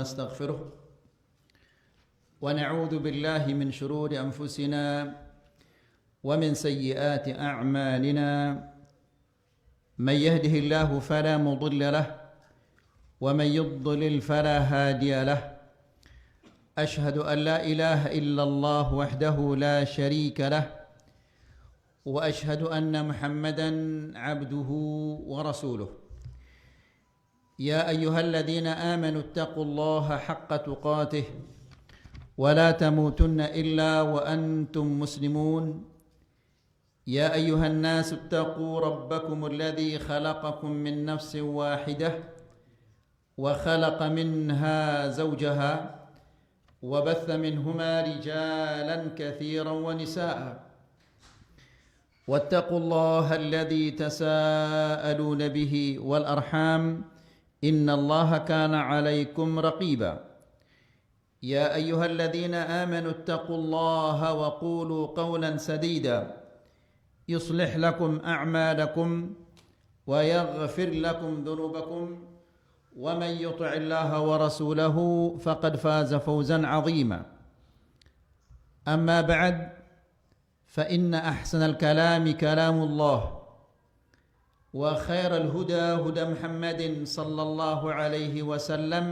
ونستغفره ونعوذ بالله من شرور أنفسنا ومن سيئات أعمالنا من يهده الله فلا مضل له ومن يضلل فلا هادي له أشهد أن لا إله إلا الله وحده لا شريك له وأشهد أن محمدا عبده ورسوله يا أيها الذين آمنوا اتقوا الله حق تقاته ولا تموتن إلا وأنتم مسلمون يا أيها الناس اتقوا ربكم الذي خلقكم من نفس واحدة وخلق منها زوجها وبث منهما رجالا كثيرا ونساء واتقوا الله الذي تساءلون به والأرحام إن الله كان عليكم رقيبا يا أيها الذين آمنوا اتقوا الله وقولوا قولا سديدا يصلح لكم أعمالكم ويغفر لكم ذنوبكم ومن يطع الله ورسوله فقد فاز فوزا عظيما أما بعد فإن أحسن الكلام كلام الله وخير الهدى هدى محمد صلى الله عليه وسلم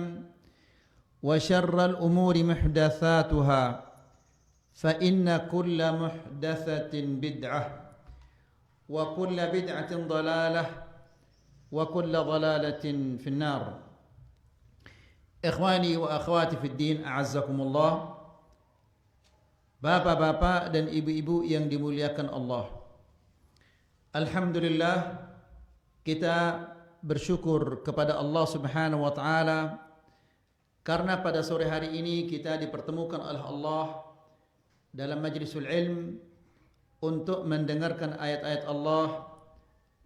وشر الأمور محدثاتها فإن كل محدثة بدعة وكل بدعة ضلالة وكل ضلالة في النار. إخواني وأخواتي في الدين أعزكم الله. Bapak-bapak dan ibu-ibu yang dimuliakan Allah, alhamdulillah kita bersyukur kepada Allah Subhanahu wa taala karena pada sore hari ini kita dipertemukan oleh Allah dalam majlisul ilm untuk mendengarkan ayat-ayat Allah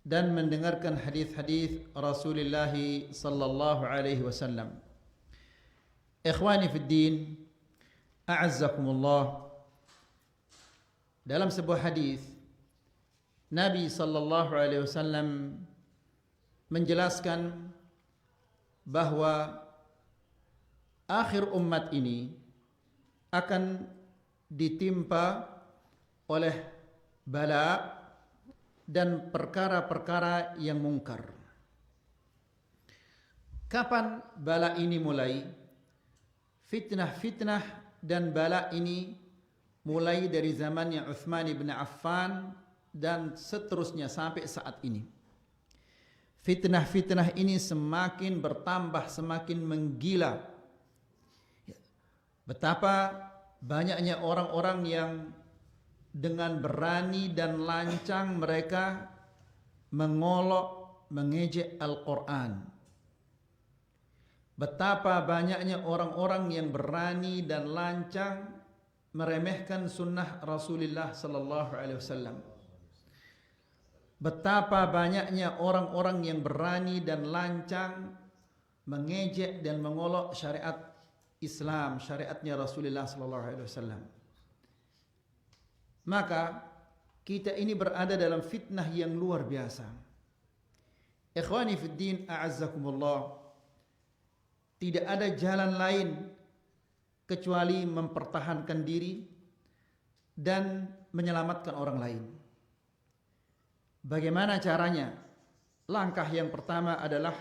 dan mendengarkan hadis-hadis Rasulullah sallallahu alaihi wasallam. Ikhwani fid din, a'azzakumullah. Dalam sebuah hadis Nabi sallallahu alaihi wasallam menjelaskan bahwa akhir umat ini akan ditimpa oleh bala dan perkara-perkara yang mungkar. Kapan bala ini mulai? Fitnah-fitnah dan bala ini mulai dari zamannya Utsman bin Affan dan seterusnya sampai saat ini. Fitnah-fitnah ini semakin bertambah, semakin menggila. Betapa banyaknya orang-orang yang dengan berani dan lancang mereka mengolok, mengejek Al-Quran. Betapa banyaknya orang-orang yang berani dan lancang meremehkan sunnah Rasulullah sallallahu alaihi wasallam. Betapa banyaknya orang-orang yang berani dan lancang mengejek dan mengolok syariat Islam, syariatnya Rasulullah sallallahu alaihi wasallam. Maka kita ini berada dalam fitnah yang luar biasa. Ikhwani fid din, a'azzakumullah. Tidak ada jalan lain kecuali mempertahankan diri dan menyelamatkan orang lain. Bagaimana caranya? Langkah yang pertama adalah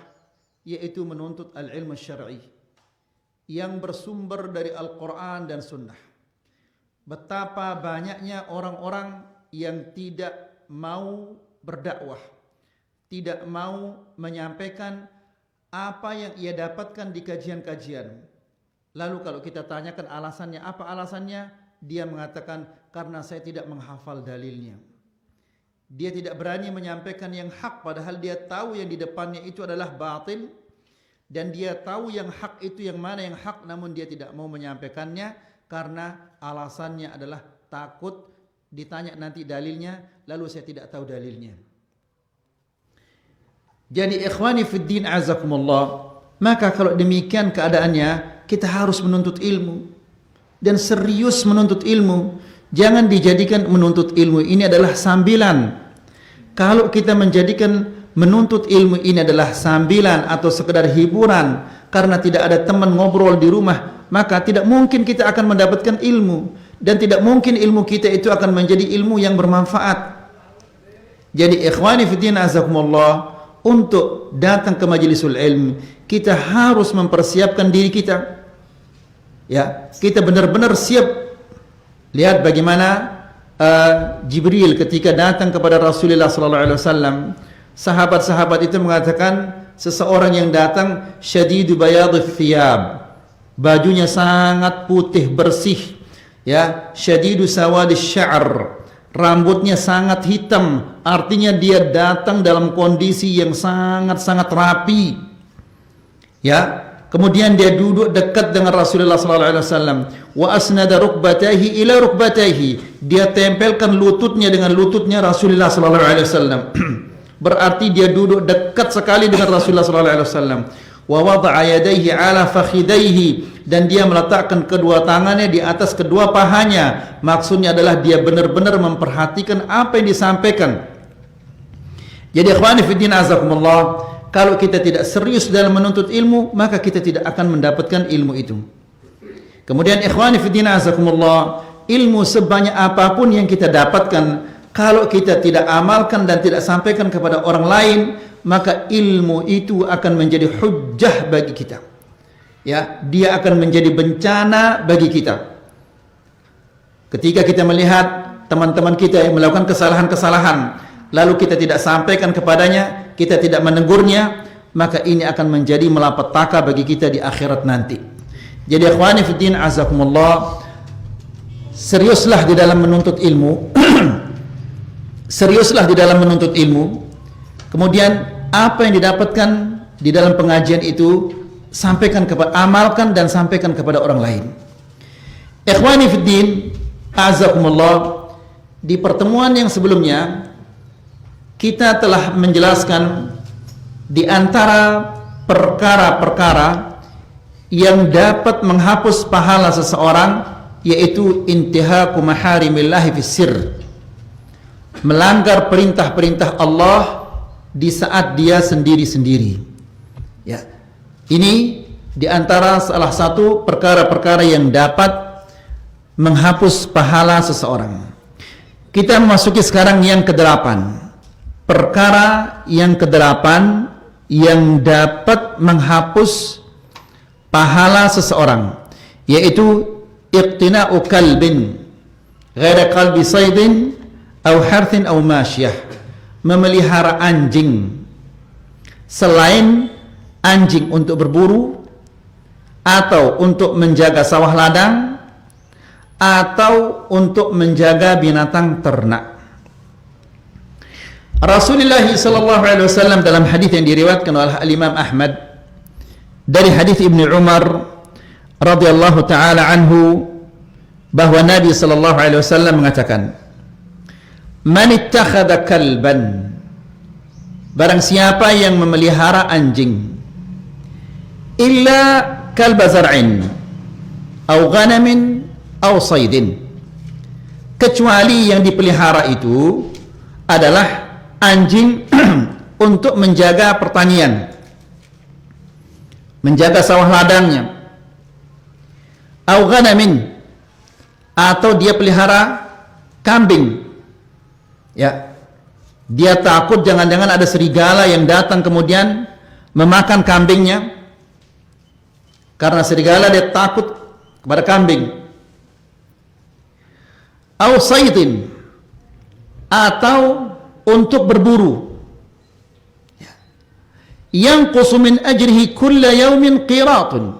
yaitu menuntut al-ilmu syar'i yang bersumber dari Al-Quran dan Sunnah. Betapa banyaknya orang-orang yang tidak mau berdakwah, tidak mau menyampaikan apa yang ia dapatkan di kajian-kajian. Lalu kalau kita tanyakan alasannya, apa alasannya? Dia mengatakan, karena saya tidak menghafal dalilnya. Dia tidak berani menyampaikan yang hak, padahal dia tahu yang di depannya itu adalah batil. Dan dia tahu yang hak itu yang mana yang hak, namun dia tidak mau menyampaikannya karena alasannya adalah takut ditanya nanti dalilnya, lalu saya tidak tahu dalilnya. Jadi ikhwani fid din, azakumullah, maka kalau demikian keadaannya, kita harus menuntut ilmu dan serius menuntut ilmu. Jangan dijadikan menuntut ilmu ini adalah sambilan. Kalau kita menjadikan menuntut ilmu ini adalah sambilan atau sekedar hiburan, karena tidak ada teman ngobrol di rumah, maka tidak mungkin kita akan mendapatkan ilmu, dan tidak mungkin ilmu kita itu akan menjadi ilmu yang bermanfaat. Jadi ikhwani fiddin azakumullah, untuk datang ke majlisul ilm kita harus mempersiapkan diri kita. Ya, kita benar-benar siap. Lihat bagaimana Jibril ketika datang kepada Rasulullah sallallahu alaihi wasallam, sahabat-sahabat itu mengatakan seseorang yang datang syadidu bayadhith thiyab, bajunya sangat putih bersih, ya, syadidu sawadis sya'r, rambutnya sangat hitam, artinya dia datang dalam kondisi yang sangat-sangat rapi. Ya, kemudian dia duduk dekat dengan Rasulullah sallallahu alaihi wasallam, wa asnada rukbatayhi ila rukbatayhi, dia tempelkan lututnya dengan lututnya Rasulullah sallallahu alaihi wasallam. Berarti dia duduk dekat sekali dengan Rasulullah sallallahu alaihi wasallam. Wa wada'a yadayhi ala fakhidayhi, dan dia meletakkan kedua tangannya di atas kedua pahanya. Maksudnya adalah dia benar-benar memperhatikan apa yang disampaikan. Jadi ikhwani fiddin azakumullah, kalau kita tidak serius dalam menuntut ilmu, maka kita tidak akan mendapatkan ilmu itu. Kemudian ikhwani fiddin azakumullah, ilmu sebanyak apapun yang kita dapatkan, kalau kita tidak amalkan dan tidak sampaikan kepada orang lain, maka ilmu itu akan menjadi hujjah bagi kita. Ya, dia akan menjadi bencana bagi kita. Ketika kita melihat teman-teman kita yang melakukan kesalahan-kesalahan, lalu kita tidak sampaikan kepadanya, kita tidak menegurnya, maka ini akan menjadi malapetaka bagi kita di akhirat nanti. Jadi ikhwani fiddin azakumullah, seriuslah di dalam menuntut ilmu. Seriuslah di dalam menuntut ilmu. Kemudian apa yang didapatkan di dalam pengajian itu sampaikan kepada, amalkan dan sampaikan kepada orang lain. Ikhwani fiddin azakumullah, di pertemuan yang sebelumnya kita telah menjelaskan di antara perkara-perkara yang dapat menghapus pahala seseorang, yaitu intihaku maharimillahi fis sirr, melanggar perintah-perintah Allah di saat dia sendiri-sendiri. Ya, ini di antara salah satu perkara-perkara yang dapat menghapus pahala seseorang. Kita memasuki sekarang yang ke-8. Perkara yang ke-8 yang dapat menghapus pahala seseorang, yaitu iqtina'u kalbin ghaira qalbi saydin aw harthin aw masyah, memelihara anjing selain anjing untuk berburu, atau untuk menjaga sawah ladang, atau untuk menjaga binatang ternak. Rasulullah sallallahu alaihi wasallam dalam hadis yang diriwayatkan oleh Imam Ahmad dari hadis Ibnu Umar radhiyallahu taala anhu, bahwa Nabi sallallahu alaihi wasallam mengatakan, "Man ittakhadha kalban", barang siapa yang memelihara anjing, illa kalba zar'in aw ghanamin aw saydin, kecuali yang dipelihara itu adalah anjing untuk menjaga pertanian, menjaga sawah ladangnya, aw ghanamin, atau dia pelihara kambing. Ya, dia takut jangan-jangan ada serigala yang datang kemudian memakan kambingnya. Karena serigala dia takut kepada kambing. Aw saydin, atau untuk berburu. Yanqusu min ajrihi kulla yawmin qiratun.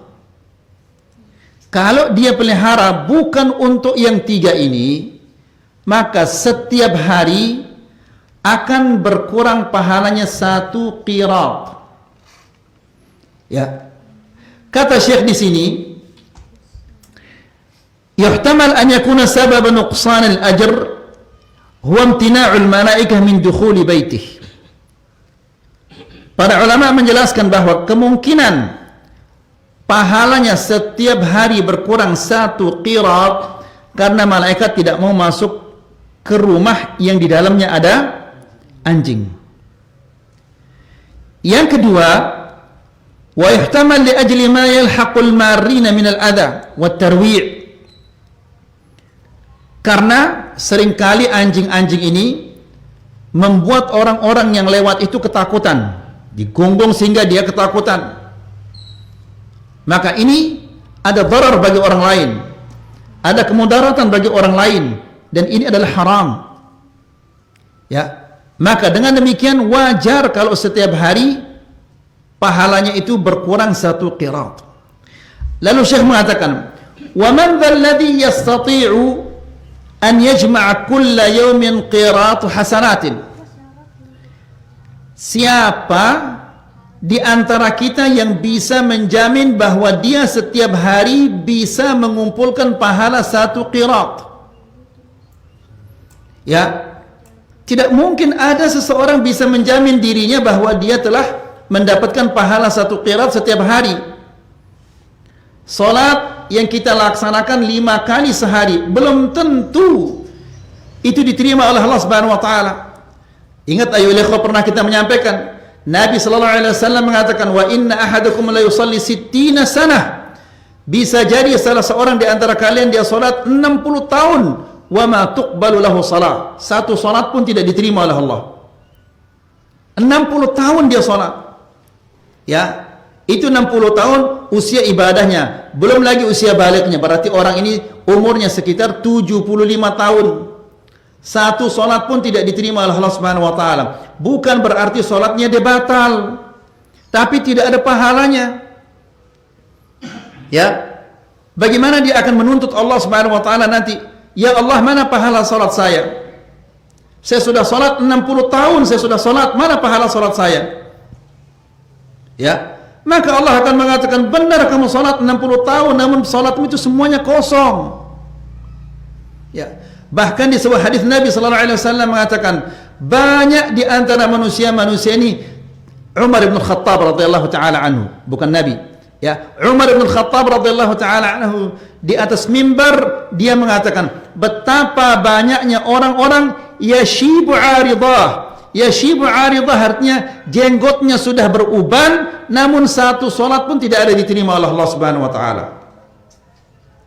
Kalau dia pelihara bukan untuk yang 3 ini, maka setiap hari akan berkurang pahalanya 1 qirat. Ya. Kata Syekh di sini, yuhtamal an yakuna sabab nuqsan al-ajr huwa imtina'ul malaikah min dukhuli baitih. Para ulama menjelaskan bahwa kemungkinan pahalanya setiap hari berkurang 1 qirat karena malaikat tidak mau masuk ke rumah yang di dalamnya ada anjing. Yang kedua, Wa yuhtamal li ajli ma yalhaqul marina min al-adha wa tarwi'. Karena seringkali anjing-anjing ini membuat orang-orang yang lewat itu ketakutan, digonggong sehingga dia ketakutan. Maka ini ada darar bagi orang lain, ada kemudaratan bagi orang lain, dan ini adalah haram. Ya, maka dengan demikian wajar kalau setiap hari pahalanya itu berkurang 1 qirat. Lalu Syekh mengatakan, "Wa man dzalladzi yastati'u an yajma'a kulla yawmin qirat hasanatin." Siapa di antara kita yang bisa menjamin bahwa dia setiap hari bisa mengumpulkan pahala 1 qirat? Ya, tidak mungkin ada seseorang bisa menjamin dirinya bahwa dia telah mendapatkan pahala 1 qirat setiap hari. Salat yang kita laksanakan 5 kali sehari belum tentu itu diterima oleh Allah Subhanahu wa taala. Ingat ayolah, pernah kita menyampaikan, Nabi sallallahu alaihi wasallam mengatakan, "Wa inna ahadakum la yusalli 60 sanah." Bisa jadi salah seorang di antara kalian dia salat 60 tahun, wa ma tuqbalu lahu salat. 1 salat pun tidak diterima oleh Allah. 60 tahun dia salat. Ya, itu 60 tahun usia ibadahnya, belum lagi usia baliknya. Berarti orang ini umurnya sekitar 75 tahun. 1 solat pun tidak diterima oleh Allah Subhanahu wa taala. Bukan berarti solatnya dia batal, tapi tidak ada pahalanya. Ya, bagaimana dia akan menuntut Allah Subhanahu wa taala nanti? Ya Allah, mana pahala solat saya? Saya sudah solat 60 tahun, saya sudah solat, mana pahala solat saya? Ya, maka Allah akan mengatakan, benar kamu salat 60 tahun namun salatmu itu semuanya kosong. Ya, bahkan di sebuah hadis Nabi sallallahu alaihi wasallam mengatakan, banyak di antara manusia-manusia ini, Umar bin Khattab radhiyallahu taala anhu, bukan Nabi. Ya, Umar bin Khattab radhiyallahu taala anhu di atas mimbar dia mengatakan, betapa banyaknya orang-orang yashibu aridah. Yashibu aridah artinya jenggotnya sudah beruban, namun 1 solat pun tidak ada diterima oleh Allah Subhanahu wa taala.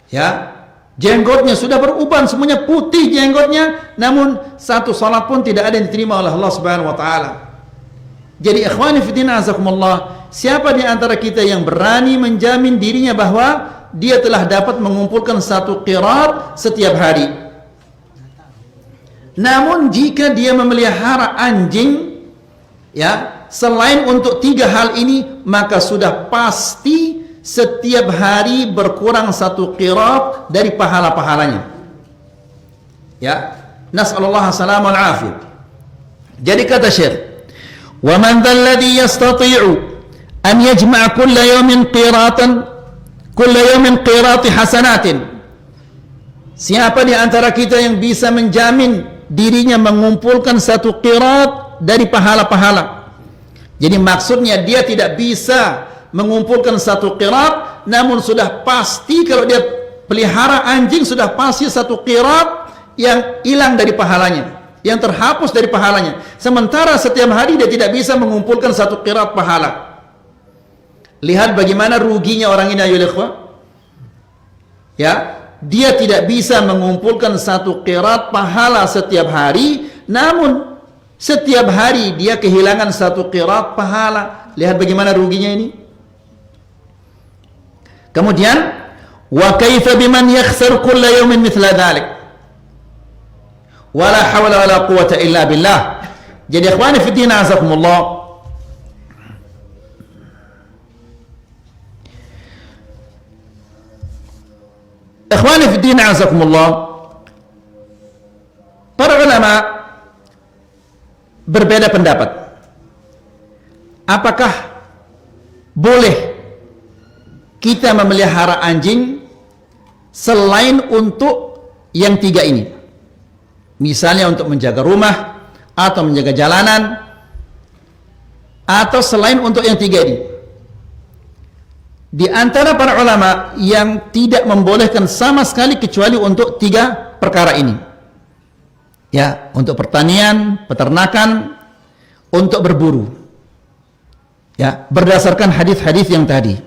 Ya, jenggotnya sudah beruban, semuanya putih jenggotnya, namun 1 solat pun tidak ada yang diterima oleh Allah Subhanahu wa taala. Jadi ikhwani fillah azakumullah, siapa di antara kita yang berani menjamin dirinya bahwa dia telah dapat mengumpulkan 1 qirat setiap hari? Namun jika dia memelihara anjing, ya, selain untuk 3 hal ini, maka sudah pasti setiap hari berkurang 1 qirat dari pahala-pahalanya. Ya, nas'alullah salamul afiyah. Jadi kata Syekh, wa man dzalladzi yastati'u an yajma'a kulla yawmin qirati hasanatin. Siapa di antara kita yang bisa menjamin dirinya mengumpulkan 1 qirat dari pahala-pahala? Jadi maksudnya dia tidak bisa mengumpulkan 1 qirat, namun sudah pasti kalau dia pelihara anjing sudah pasti 1 qirat yang hilang dari pahalanya, yang terhapus dari pahalanya. Sementara setiap hari dia tidak bisa mengumpulkan 1 qirat pahala. Lihat bagaimana ruginya orang ini, ayolah ikhwah. Ya, dia tidak bisa mengumpulkan 1 qirat pahala setiap hari, namun setiap hari dia kehilangan 1 qirat pahala. Lihat bagaimana ruginya ini. Kemudian, wa kaifa biman yakhsar kulla yawmin mithla dhalik? Wala hawla wala quwwata illa billah. Jadi ikhwani fi din azakumullah, ikhwani fi din azakumullah, para ulama berbeda pendapat. Apakah boleh kita memelihara anjing selain untuk yang 3 ini? Misalnya untuk menjaga rumah, atau menjaga jalanan, atau selain untuk yang 3 ini. Di antara para ulama yang tidak membolehkan sama sekali kecuali untuk 3 perkara ini. Ya, untuk pertanian, peternakan, untuk berburu. Ya, berdasarkan hadis-hadis yang tadi.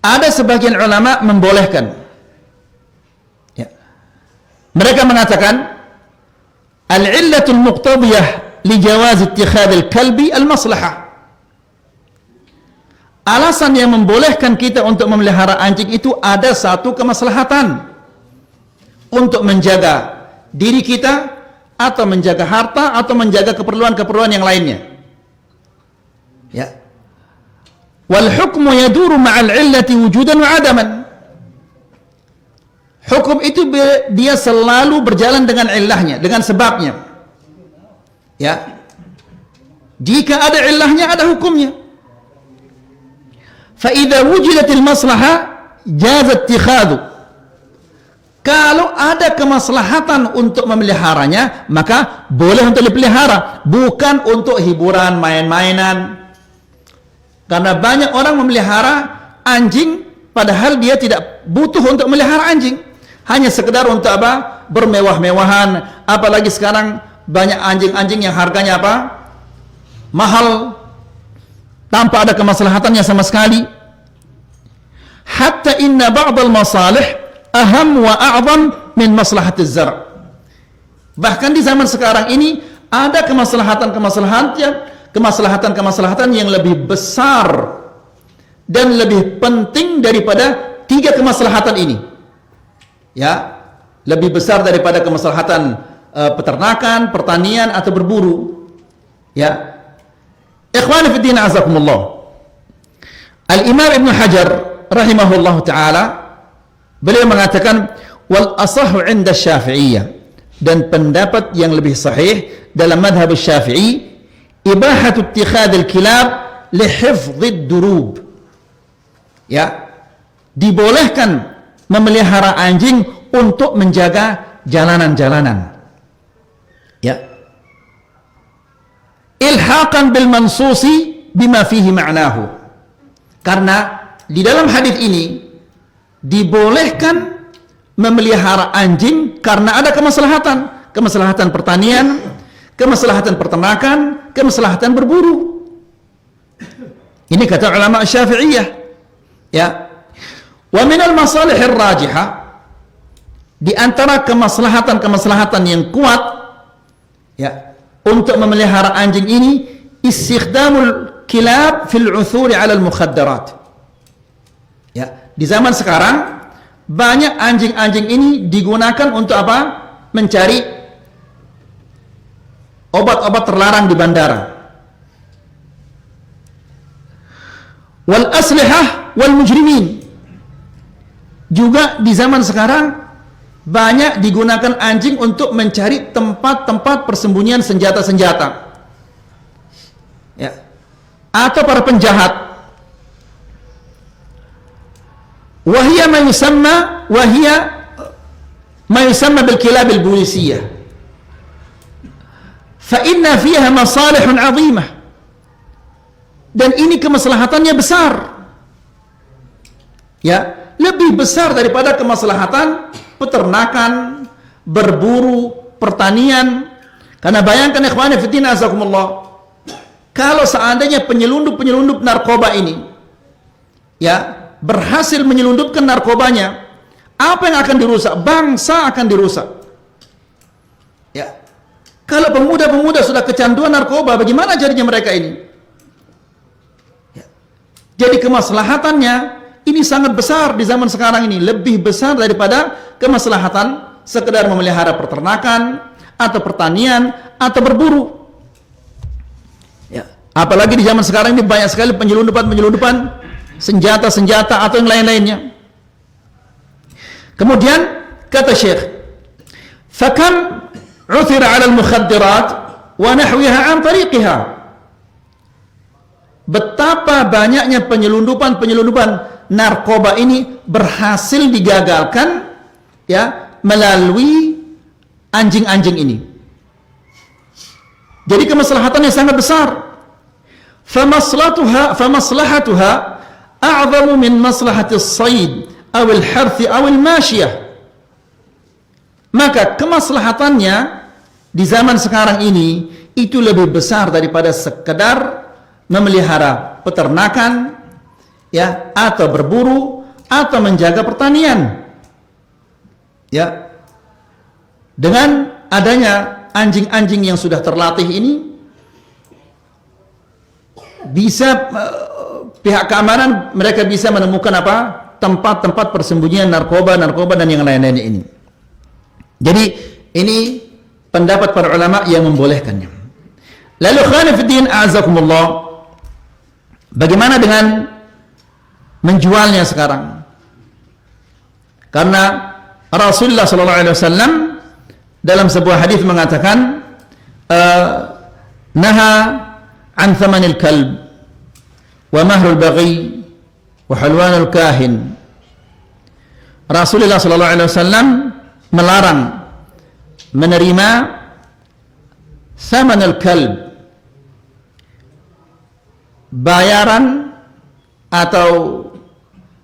Ada sebagian ulama membolehkan. Ya. Mereka mengatakan al-illatul muqtadiyah li jawaz ittikhadil kalbi al-maslahah. Alasan yang membolehkan kita untuk memelihara anjing itu ada satu kemaslahatan untuk menjaga diri kita atau menjaga harta atau menjaga keperluan-keperluan yang lainnya. Ya. Wal hukmu yaduru ma'al illati wujudan wa adaman. Hukum itu dia selalu berjalan dengan illahnya, dengan sebabnya. Ya. Jika ada illahnya, ada hukumnya. Fa idza wujidatil maslahah jaza ittikhadhu. Kalau ada kemaslahatan untuk memeliharanya, maka boleh untuk dipelihara, bukan untuk hiburan, main-mainan. Karena banyak orang memelihara anjing padahal dia tidak butuh untuk memelihara anjing. Hanya sekedar untuk apa? Bermewah-mewahan. Apalagi sekarang banyak anjing-anjing yang harganya apa? Mahal. Tanpa ada kemaslahatannya sama sekali. Hatta inna ba'dal masalih aham wa a'zam min maslahatiz zar'. Bahkan di zaman sekarang ini ada kemaslahatan yang lebih besar dan lebih penting daripada tiga kemaslahatan ini. Ya, lebih besar daripada kemaslahatan peternakan, pertanian atau berburu. Ya. Ikhwani fi din azakumullah. Al-Imam Ibn Hajar rahimahullahu taala beliau mengatakan wal asahu 'inda Syafi'iyah, dan pendapat yang lebih sahih dalam madhab Syafi'i ibahatu ittikhadil kilab li hifdzid durub. Ya, dibolehkan memelihara anjing untuk menjaga jalanan-jalanan. Ya. Ilhaqan bil mansusi bima fihi ma'nahu. Karena di dalam hadis ini dibolehkan memelihara anjing karena ada kemaslahatan pertanian, kemaslahatan peternakan, kemaslahatan berburu. Ini kata ulama Syafi'iyah. Ya. Wa minal masalihir rajihah, di antara kemaslahatan yang kuat ya untuk memelihara anjing ini istikhdamul kilab fil uthuri 'ala al mukhaddarat. Ya, di zaman sekarang banyak anjing-anjing ini digunakan untuk apa? Mencari obat-obat terlarang di bandara. Wal aslihah wal mujrimin. Juga di zaman sekarang banyak digunakan anjing untuk mencari tempat-tempat persembunyian senjata-senjata. Ya. Atau para penjahat. Wahia ma yusamma bil kilab al bulisiyah. Fa inna fiha masalihun 'azimah. Dan ini kemaslahatannya besar. Ya, lebih besar daripada kemaslahatan peternakan, berburu, pertanian. Karena bayangkan ikhwani fiddin azakumullah, kalau seandainya penyelundup narkoba ini ya berhasil menyelundupkan narkobanya, apa yang akan dirusak? Bangsa akan dirusak. Ya. Kalau pemuda-pemuda sudah kecanduan narkoba, bagaimana jadinya mereka ini? Ya. Jadi kemaslahatannya ini sangat besar di zaman sekarang ini, lebih besar daripada kemaslahatan sekedar memelihara peternakan atau pertanian atau berburu. Ya, apalagi di zaman sekarang ini banyak sekali penyelundupan senjata-senjata atau yang lain-lainnya. Kemudian kata Syekh, "Fakam 'uthira 'ala al-mukhaddirat wa nahwiha 'an tariqiha." Betapa banyaknya penyelundupan narkoba ini berhasil digagalkan ya melalui anjing-anjing ini. Jadi kemaslahatannya sangat besar. Famaslahatuha a'zamu min maslahatis sayd aw al-harth aw al-mashiyah. Maka kemaslahatannya di zaman sekarang ini itu lebih besar daripada sekedar memelihara peternakan, ya, atau berburu atau menjaga pertanian. Ya. Dengan adanya anjing-anjing yang sudah terlatih ini, bisa pihak keamanan mereka bisa menemukan apa? Tempat-tempat persembunyian narkoba dan yang lain-lainnya ini. Jadi ini pendapat para ulama yang membolehkannya. Lalu khanifuddin a'azakumullah, bagaimana dengan menjualnya sekarang? Karena Rasulullah sallallahu alaihi wasallam dalam sebuah hadis mengatakan naha an thamanil kalb wa mahrul baghi wa halwanul kahin. Rasulullah sallallahu alaihi wasallam melarang menerima thamanul kalb, bayaran atau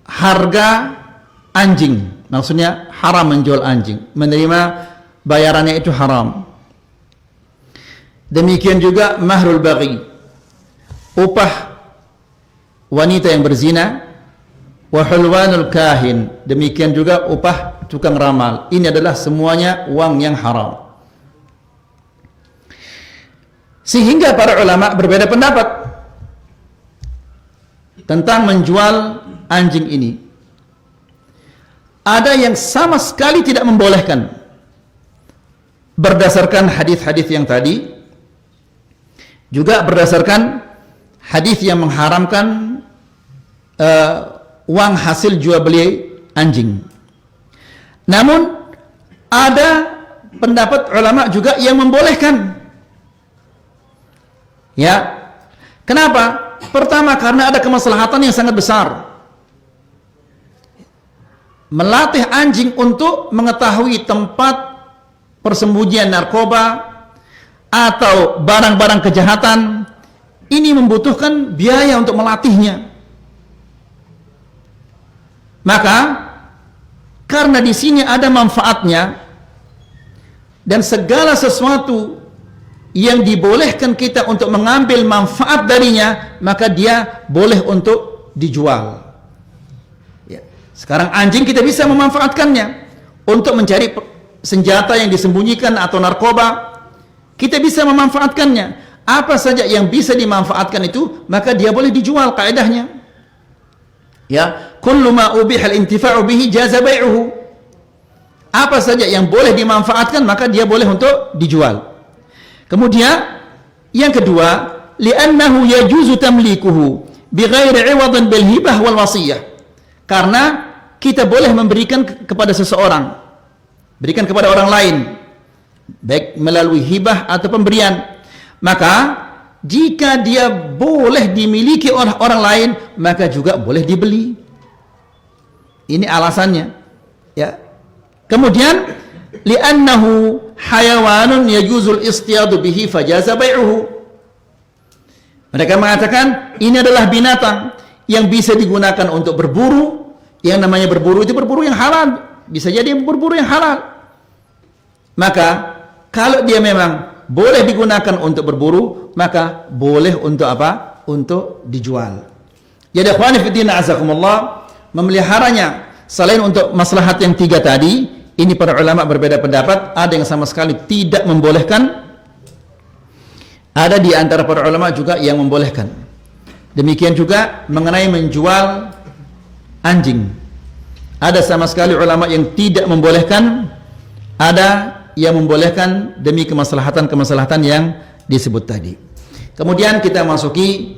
harga anjing. Maksudnya haram menjual anjing, menerima bayarannya itu haram. Demikian juga mahrul baghi, upah wanita yang berzina, wa hulwanul kahin, demikian juga upah tukang ramal. Ini adalah semuanya uang yang haram. Sehingga para ulama berbeda pendapat tentang menjual anjing ini. Ada yang sama sekali tidak membolehkan berdasarkan hadis-hadis yang tadi, juga berdasarkan hadis yang mengharamkan uang hasil jual beli anjing. Namun ada pendapat ulama juga yang membolehkan. Ya, kenapa? Pertama, karena ada kemaslahatan yang sangat besar. Melatih anjing untuk mengetahui tempat persembunyian narkoba atau barang-barang kejahatan, ini membutuhkan biaya untuk melatihnya. Maka karena di sini ada manfaatnya, dan segala sesuatu yang dibolehkan kita untuk mengambil manfaat darinya, maka dia boleh untuk dijual. Ya. Sekarang anjing kita bisa memanfaatkannya untuk mencari senjata yang disembunyikan atau narkoba. Kita bisa memanfaatkannya. Apa saja yang bisa dimanfaatkan itu, maka dia boleh dijual kaidahnya. Ya, kullu ma ubiha al-intifa'u bihi jaza bai'uhu. Apa saja yang boleh dimanfaatkan, maka dia boleh untuk dijual. Kemudian yang kedua, li'annahu yajuzu tamlikuhu bighairi 'iwadin bil hibah wal wasiyah. Karena kita boleh memberikan kepada seseorang, berikan kepada orang lain, baik melalui hibah atau pemberian. Maka jika dia boleh dimiliki oleh orang lain, maka juga boleh dibeli. Ini alasannya. Ya. Kemudian li'annahu hayawanun yajuzul istiyadu bihi fajaza bai'uhu. Mereka mengatakan ini adalah binatang yang bisa digunakan untuk berburu. Yang namanya berburu itu berburu yang halal, bisa jadi berburu yang halal. Maka kalau dia memang boleh digunakan untuk berburu, maka boleh untuk apa? Untuk dijual. Jadi ikhwani fillah azakumullah, memeliharanya selain untuk maslahat yang tiga tadi, ini para ulama berbeda pendapat. Ada yang sama sekali tidak membolehkan, ada di antara para ulama juga yang membolehkan. Demikian juga mengenai menjual anjing, ada sama sekali ulama yang tidak membolehkan, ada yang membolehkan demi kemaslahatan yang disebut tadi. Kemudian kita masuki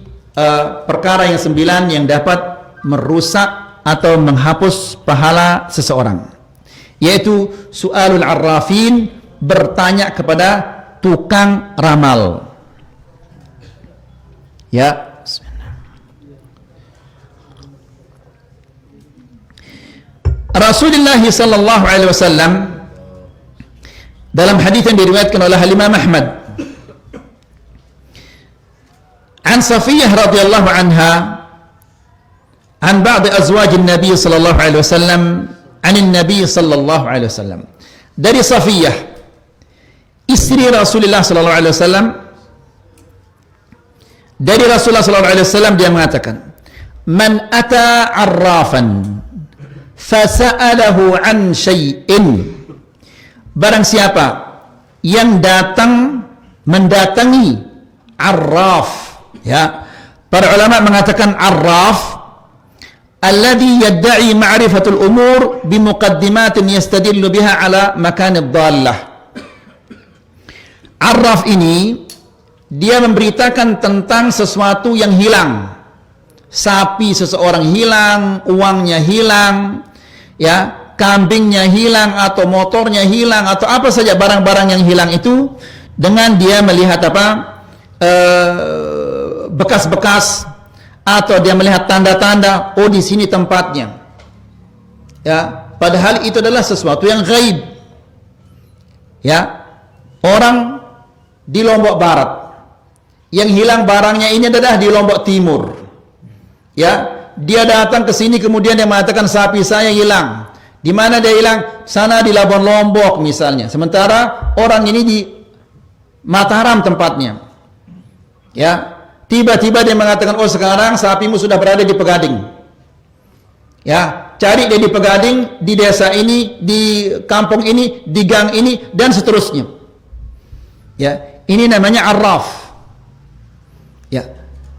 perkara yang 9 yang dapat merusak atau menghapus pahala seseorang, yaitu su'alul arrafin, bertanya kepada tukang ramal. Ya, Rasulullah sallallahu alaihi wasallam dalam hadis yang diriwayatkan oleh Imam Ahmad, an Safiyah radhiyallahu anha an ba'd azwaj an-nabi sallallahu alaihi wasallam an an-nabi sallallahu alaihi wasallam, dari Safiyah istri Rasulullah sallallahu alaihi wasallam Dari Rasulullah SAW dia mengatakan, "Man ata 'arrafan fasa'alahu 'an syai'in." Barang siapa yang mendatangi arraf, ya. Para ulama mengatakan arraf alladhi yadda'i ma'rifatul umur bimuqaddimatin yastadillu biha ala makanid dhallah. Arraf ini dia memberitakan tentang sesuatu yang hilang. Sapi seseorang hilang, uangnya hilang, ya, kambingnya hilang atau motornya hilang atau apa saja barang-barang yang hilang itu, dengan dia melihat bekas-bekas atau dia melihat tanda-tanda, oh di sini tempatnya, ya, padahal itu adalah sesuatu yang gaib, ya. Orang di Lombok Barat yang hilang barangnya ini adalah di Lombok Timur, ya, dia datang ke sini kemudian dia mengatakan sapi saya hilang. Di mana dia hilang? Sana di Labuan Lombok misalnya, sementara orang ini di Mataram tempatnya, ya. Tiba-tiba dia mengatakan, oh sekarang sapimu sudah berada di Pegading, ya, cari dia di Pegading, di desa ini, di kampung ini, di gang ini, dan seterusnya, ya. Ini namanya arraf, ya.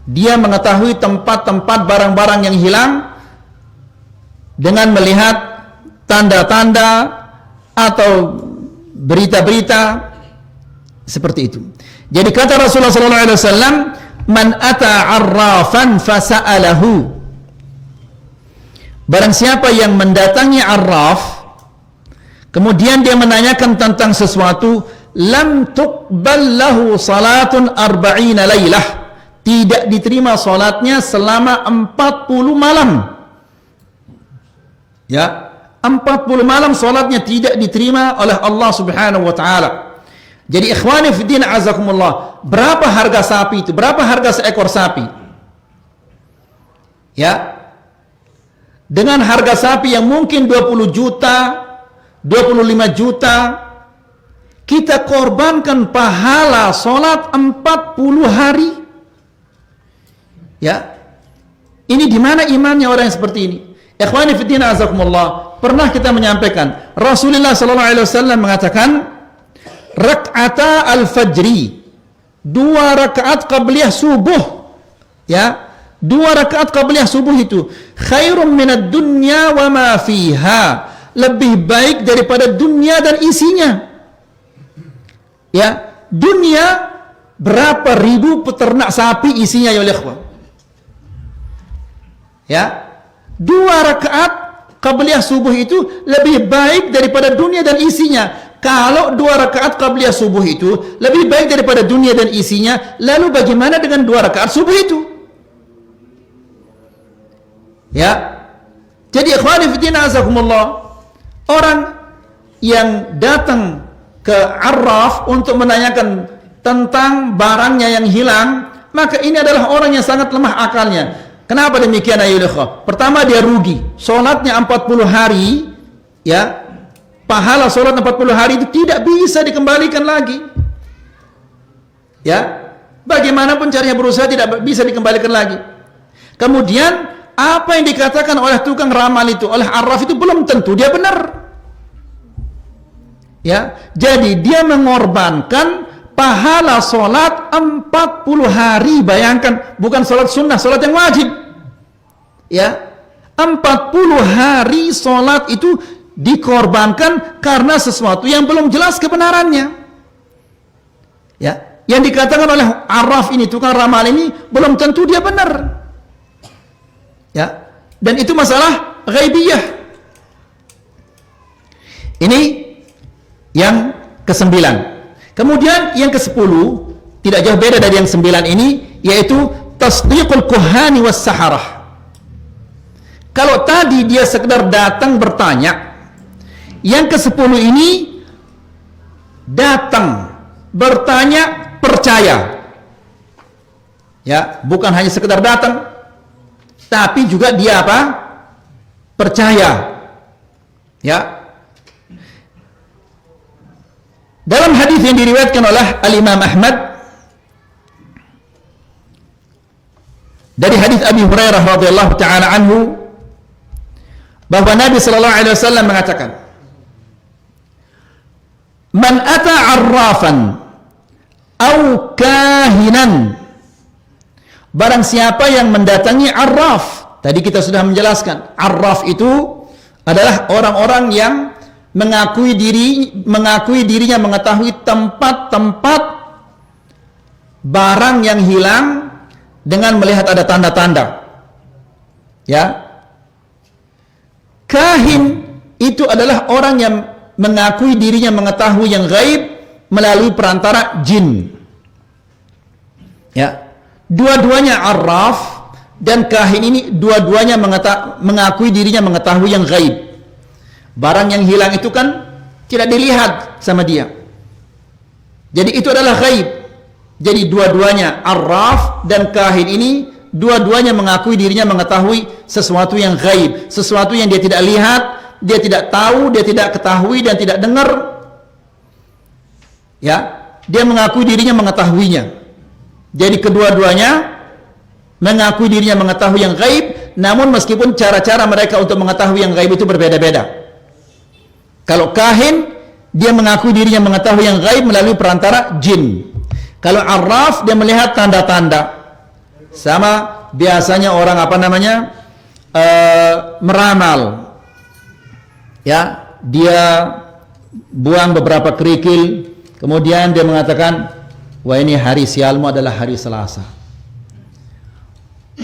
Dia mengetahui tempat-tempat barang-barang yang hilang dengan melihat tanda-tanda atau berita-berita seperti itu. Jadi kata Rasulullah SAW, "Man ata 'arrafan fasa'alahu." Barang siapa yang mendatangi arraf kemudian dia menanyakan tentang sesuatu, lam tuqbal lahu salatun 40 lailah. Tidak diterima salatnya selama 40 malam. Ya, 40 malam salatnya tidak diterima oleh Allah Subhanahu wa taala. Jadi ikhwani fi din azakumullah, berapa harga sapi itu? Berapa harga seekor sapi? Ya. Dengan harga sapi yang mungkin 20 juta, 25 juta, kita korbankan pahala salat 40 hari. Ya. Ini di mana imannya orang yang seperti ini? Ikhwani fi din azakumullah, pernah kita menyampaikan Rasulullah sallallahu alaihi wasallam mengatakan, rak'ata al-fajri, 2 rakaat qabliyah subuh, ya, 2 rakaat qabliyah subuh itu khairum minad dunya wa ma fiha, lebih baik daripada dunia dan isinya. Ya, dunia berapa ribu peternak sapi isinya ya ikhwan. Ya, 2 rakaat qabliyah subuh itu lebih baik daripada dunia dan isinya. Kalau 2 rakaat qabliyah subuh itu lebih baik daripada dunia dan isinya, lalu bagaimana dengan 2 rakaat subuh itu? Ya. Jadi ikhwani fi din azakumullah, orang yang datang ke arraf untuk menanyakan tentang barangnya yang hilang, maka ini adalah orang yang sangat lemah akalnya. Kenapa demikian ayyuhal ikhwah? Pertama, dia rugi. Salatnya 40 hari, ya. Pahala sholat 40 hari itu tidak bisa dikembalikan lagi. Ya, bagaimanapun caranya berusaha tidak bisa dikembalikan lagi. Kemudian apa yang dikatakan oleh tukang ramal itu, oleh arraf itu belum tentu dia benar. Ya, jadi dia mengorbankan pahala sholat 40 hari. Bayangkan, bukan sholat sunnah, sholat yang wajib. Ya, 40 hari sholat itu dikorbankan karena sesuatu yang belum jelas kebenarannya. Ya, yang dikatakan oleh arraf ini, tukang ramal ini, belum tentu dia benar. Ya, dan itu masalah ghaibiyah. Ini yang ke-9. Kemudian yang ke-10 tidak jauh beda dari yang 9 ini, yaitu tasdiqul kuhani was saharah. Kalau tadi dia sekedar datang bertanya, yang ke-10 ini datang bertanya, percaya. Ya, bukan hanya sekedar datang, tapi juga dia apa? Percaya. Ya. Dalam hadis yang diriwayatkan oleh Al-Imam Ahmad, dari hadis Abi Hurairah radhiyallahu taala anhu bahwa Nabi sallallahu alaihi wasallam mengatakan, "Man ata 'arrafan aw kahinan." Barang siapa yang mendatangi arraf. Tadi kita sudah menjelaskan, arraf itu adalah orang-orang yang mengakui dirinya mengetahui tempat-tempat barang yang hilang dengan melihat ada tanda-tanda. Ya. Kahin itu adalah orang yang mengakui dirinya mengetahui yang gaib melalui perantara jin. Ya. Dua-duanya arraf dan kahin ini dua-duanya mengakui dirinya mengetahui yang gaib. Barang yang hilang itu kan tidak dilihat sama dia. Jadi itu adalah gaib. Jadi dua-duanya arraf dan kahin ini dua-duanya mengakui dirinya mengetahui sesuatu yang gaib, sesuatu yang dia tidak lihat, dia tidak tahu, dia tidak ketahui dan tidak dengar. Ya, dia mengakui dirinya mengetahuinya. Jadi kedua-duanya mengakui dirinya mengetahui yang gaib, namun meskipun cara-cara mereka untuk mengetahui yang gaib itu berbeda-beda. Kalau kahin, dia mengakui dirinya mengetahui yang gaib melalui perantara jin. Kalau arraf, dia melihat tanda-tanda. Sama biasanya orang meramal. Ya, dia buang beberapa kerikil, kemudian dia mengatakan, wah ini hari sialmu adalah hari Selasa.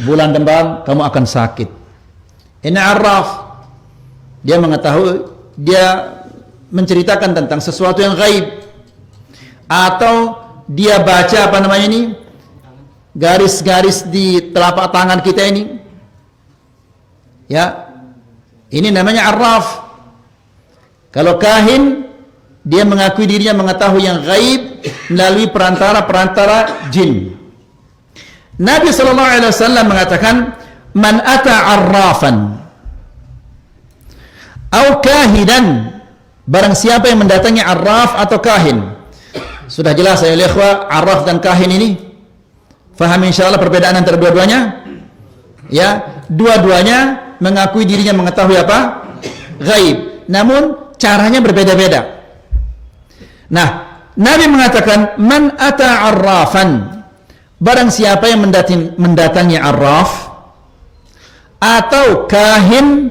Bulan depan kamu akan sakit. Ini arraf. Dia mengetahui, dia menceritakan tentang sesuatu yang gaib. Atau dia baca garis-garis di telapak tangan kita ini. Ya. Ini namanya arraf. Kalau kahin, dia mengakui dirinya mengetahui yang gaib melalui perantara jin. Nabi sallallahu alaihi wasallam mengatakan, "Man ata arrafan atau kahinan." Barang siapa yang mendatangi arraf atau kahin. Sudah jelas ya ikhwah, arraf dan kahin ini. Faham insyaallah perbedaan antara dua-duanya? Ya, dua-duanya mengakui dirinya mengetahui apa? Gaib. Namun caranya berbeda-beda. Nah, Nabi mengatakan, "Man ata arrafan." Barang siapa yang mendatangi arraf atau kahin,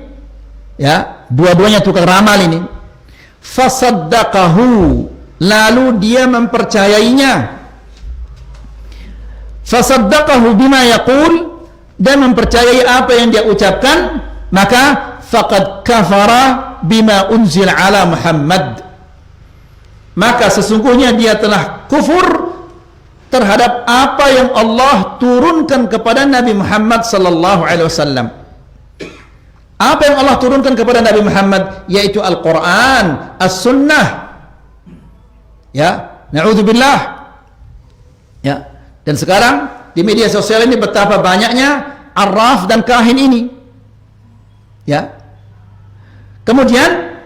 ya, dua-duanya tukang ramal ini, fasaddaqahu, lalu dia mempercayainya. Fasaddaqahu bima yaqul, dan mempercayai apa yang dia ucapkan, maka faqad kafara bima unzil ala Muhammad. Maka sesungguhnya dia telah kufur terhadap apa yang Allah turunkan kepada Nabi Muhammad sallallahu alaihi wasallam. Apa yang Allah turunkan kepada Nabi Muhammad, yaitu Al-Quran, As-Sunnah. Ya, na'udzubillah. Ya, dan sekarang di media sosial ini betapa banyaknya arraf dan kahin ini. Ya. Kemudian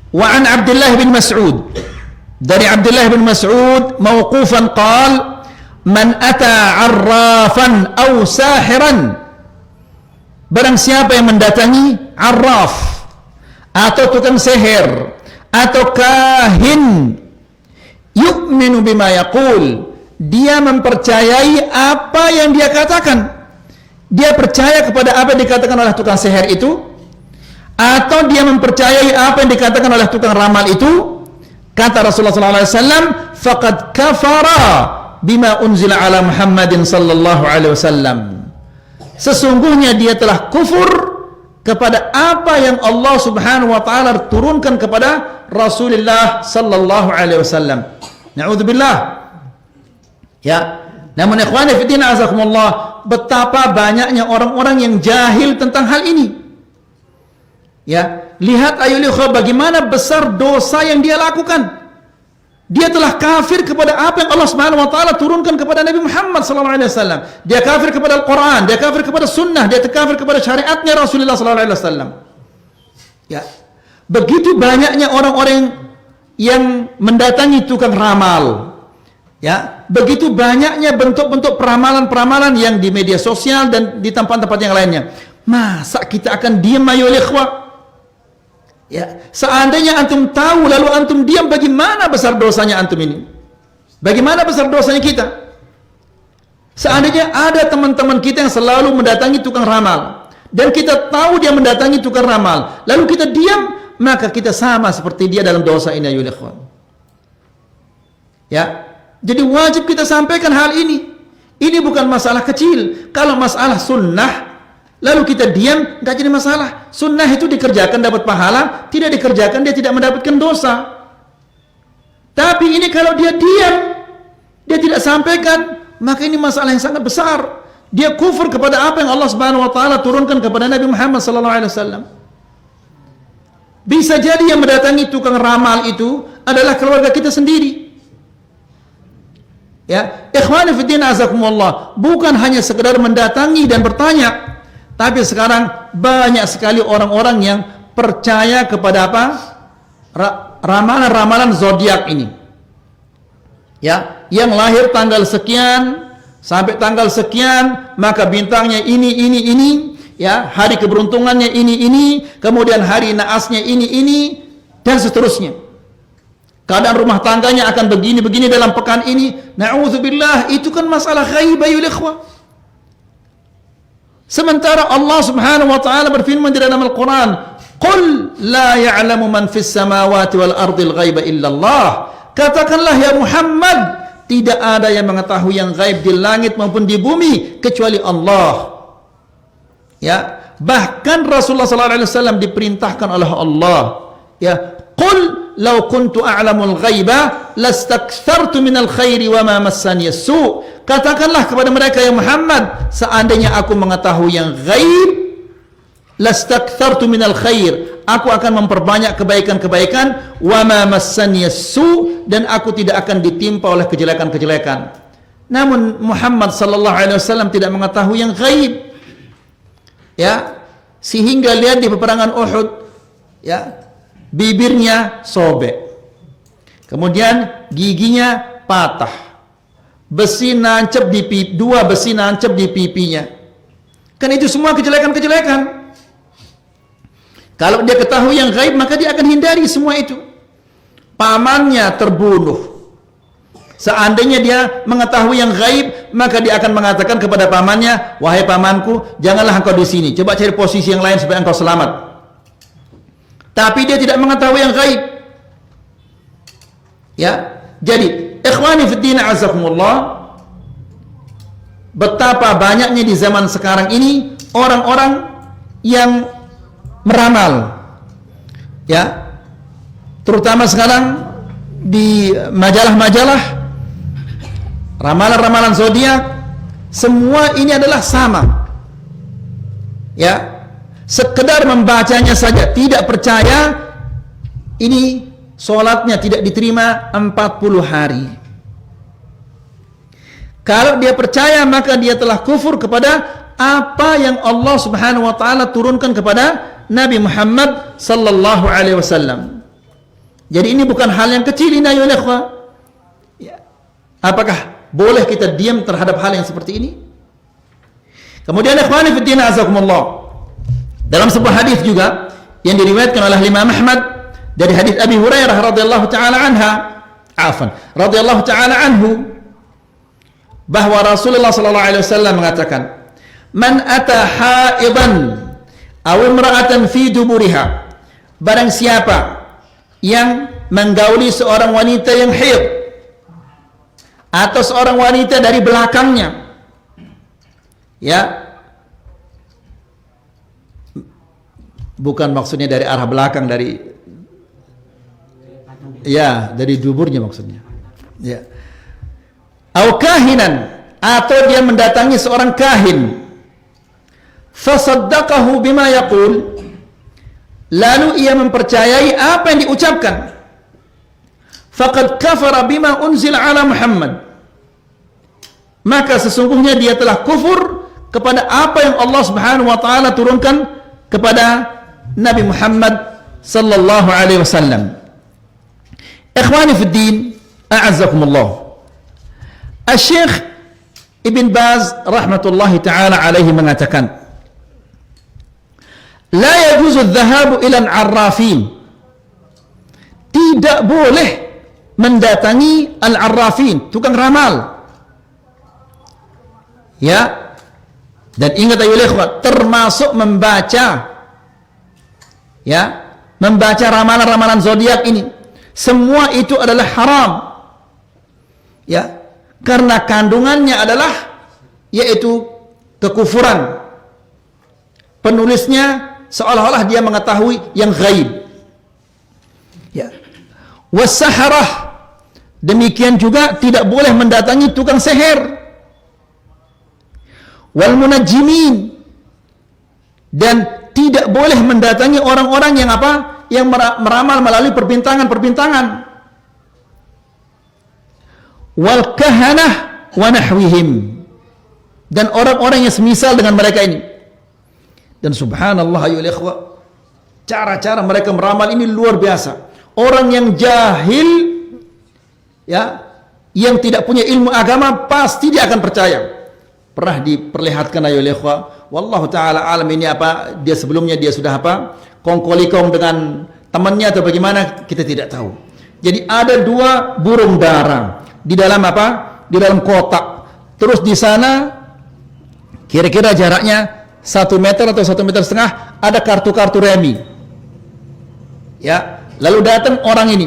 wa an Abdullah bin Mas'ud, dari Abdullah bin Mas'ud mauqufan qal, man ata arrafan aw sahiran, barang siapa yang mendatangi arraf atau tukang sihir atau kahin, yu'minu bima yaqul, dia mempercayai apa yang dia katakan. Dia percaya kepada apa yang dikatakan oleh tukang sihir itu, atau dia mempercayai apa yang dikatakan oleh tukang ramal itu. Kata Rasulullah SAW, faqad kafara bima unzila ala Muhammadin sallallahu alaihi wasallam. Sesungguhnya dia telah kufur kepada apa yang Allah Subhanahu wa taala turunkan kepada Rasulullah sallallahu alaihi wasallam. Na'udzubillah. Ya, namun ikhwani fi din azakumullah, betapa banyaknya orang-orang yang jahil tentang hal ini. Ya, lihat ayol ikhwah bagaimana besar dosa yang dia lakukan. Dia telah kafir kepada apa yang Allah Subhanahu wa taala turunkan kepada Nabi Muhammad sallallahu alaihi wasallam. Dia kafir kepada Al-Qur'an, dia kafir kepada sunnah, dia kafir kepada syariatnya Rasulullah sallallahu alaihi wasallam. Ya. Begitu banyaknya orang-orang yang mendatangi tukang ramal. Ya, begitu banyaknya bentuk-bentuk peramalan-peramalan yang di media sosial dan di tempat-tempat yang lainnya. Masa kita akan diam ayo ikhwah? Ya, seandainya antum tahu lalu antum diam, bagaimana besar dosanya antum ini? Bagaimana besar dosanya kita? Seandainya ada teman-teman kita yang selalu mendatangi tukang ramal dan kita tahu dia mendatangi tukang ramal, lalu kita diam, maka kita sama seperti dia dalam dosa ini ayo ikhwah. Ya. Jadi wajib kita sampaikan hal ini. Ini bukan masalah kecil. Kalau masalah sunnah, lalu kita diam, nggak jadi masalah. Sunnah itu dikerjakan dapat pahala, tidak dikerjakan dia tidak mendapatkan dosa. Tapi ini kalau dia diam, dia tidak sampaikan, maka ini masalah yang sangat besar. Dia kufur kepada apa yang Allah Subhanahu wa taala turunkan kepada Nabi Muhammad sallallahu alaihi wasallam. Bisa jadi yang mendatangi tukang ramal itu adalah keluarga kita sendiri. Ya, ikhwani fiddin azakumullah, bukan hanya sekedar mendatangi dan bertanya, tapi sekarang banyak sekali orang-orang yang percaya kepada apa? Ramalan-ramalan zodiak ini. Ya, yang lahir tanggal sekian sampai tanggal sekian, maka bintangnya ini, ya, hari keberuntungannya ini, kemudian hari naasnya ini dan seterusnya. Keadaan rumah tangganya akan begini dalam pekan ini. Na'udzubillah, itu kan masalah ghaib ayol ikhwah. Sementara Allah Subhanahu wa taala berfirman di dalam Al-Qur'an, "Qul la ya'lamu man fis samawati wal ardil ghaiba illa Allah." Katakanlah ya Muhammad, tidak ada yang mengetahui yang gaib di langit maupun di bumi kecuali Allah. Ya, bahkan Rasulullah sallallahu alaihi wasallam diperintahkan oleh Allah, ya, "Qul law kuntu a'lamul ghaiba lastakthartu minal khairi wa ma massani as-su." Katakanlah kepada mereka ya Muhammad, seandainya aku mengetahui yang ghaib, lastakthartu minal khair, aku akan memperbanyak kebaikan-kebaikan, wa ma massani as-su, dan aku tidak akan ditimpa oleh kejelekan-kejelekan. Namun Muhammad sallallahu alaihi wasallam tidak mengetahui yang ghaib. Ya, sehingga lihat di peperangan Uhud, ya, bibirnya sobek, kemudian giginya patah, besi nancep di pipi, dua besi nancep di pipinya. Kan itu semua kejelekan-kejelekan. Kalau dia ketahui yang gaib, maka dia akan hindari semua itu. Pamannya terbunuh. Seandainya dia mengetahui yang gaib, maka dia akan mengatakan kepada pamannya, "Wahai pamanku, janganlah engkau di sini. Coba cari posisi yang lain supaya engkau selamat." Tapi dia tidak mengetahui yang gaib. Ya, jadi ikhwani fiddin azakumullah, betapa banyaknya di zaman sekarang ini orang-orang yang meramal. Ya, terutama sekarang di majalah-majalah, ramalan-ramalan zodiak, semua ini adalah sama. Ya, sekedar membacanya saja, tidak percaya, ini sholatnya tidak diterima 40 hari. Kalau dia percaya, maka dia telah kufur kepada apa yang Allah Subhanahu wa taala turunkan kepada Nabi Muhammad sallallahu alaihi wasallam. Jadi ini bukan hal yang kecil ini ya ikhwah. Apakah boleh kita diam terhadap hal yang seperti ini? Kemudian ikhwani fiddin azakumullah, dalam sebuah hadis juga yang diriwayatkan oleh Imam Ahmad dari hadis Abi Hurairah radhiyallahu taala anhu, bahwa Rasulullah sallallahu alaihi wasallam mengatakan, "Man ata haidan aw imra'atan fi duburiha," barang siapa yang menggauli seorang wanita yang haid atau seorang wanita dari belakangnya, ya, bukan maksudnya dari arah belakang, dari, ya, dari duburnya maksudnya, ya, au kahinan, atau dia mendatangi seorang kahin, fasaddaqahu bima yaqul, lalu ia mempercayai apa yang diucapkan, faqad kafara bima unzila ala Muhammad, maka sesungguhnya dia telah kufur kepada apa yang Allah Subhanahu wa taala turunkan kepada Nabi Muhammad sallallahu alaihi wasallam. Ikhwani fid din, a'azzakumullah. Syekh Ibn Baz rahmatullahi taala alaihi mengatakan, la yajuzu adh-dhahabu ila al-'arrafin. Tidak boleh mendatangi al-'arrafin, tukang ramal. Ya. Dan ingat ayolah ikhwat, termasuk membaca ramalan-ramalan zodiak ini, semua itu adalah haram. Ya. Karena kandungannya adalah yaitu kekufuran. Penulisnya seolah-olah dia mengetahui yang ghaib. Ya. Wasaharah, demikian juga tidak boleh mendatangi tukang sihir. Wal munajjimin, dan tidak boleh mendatangi orang-orang yang yang meramal melalui perbintangan-perbintangan. Wal kahanah wa nahwihim, dan orang-orang yang semisal dengan mereka ini. Dan subhanallah ayyuhal ikhwah, cara-cara mereka meramal ini luar biasa. Orang yang jahil, ya, yang tidak punya ilmu agama, pasti dia akan percaya. Pernah diperlihatkan ayyuhal ikhwah, wallahu taala alam, ini dia sebelumnya dia sudah kongkolikong dengan temannya atau bagaimana, kita tidak tahu. Jadi ada dua burung dara di dalam di dalam kotak. Terus di sana kira-kira jaraknya 1 meter atau 1,5 meter ada kartu-kartu remi. Ya, lalu datang orang ini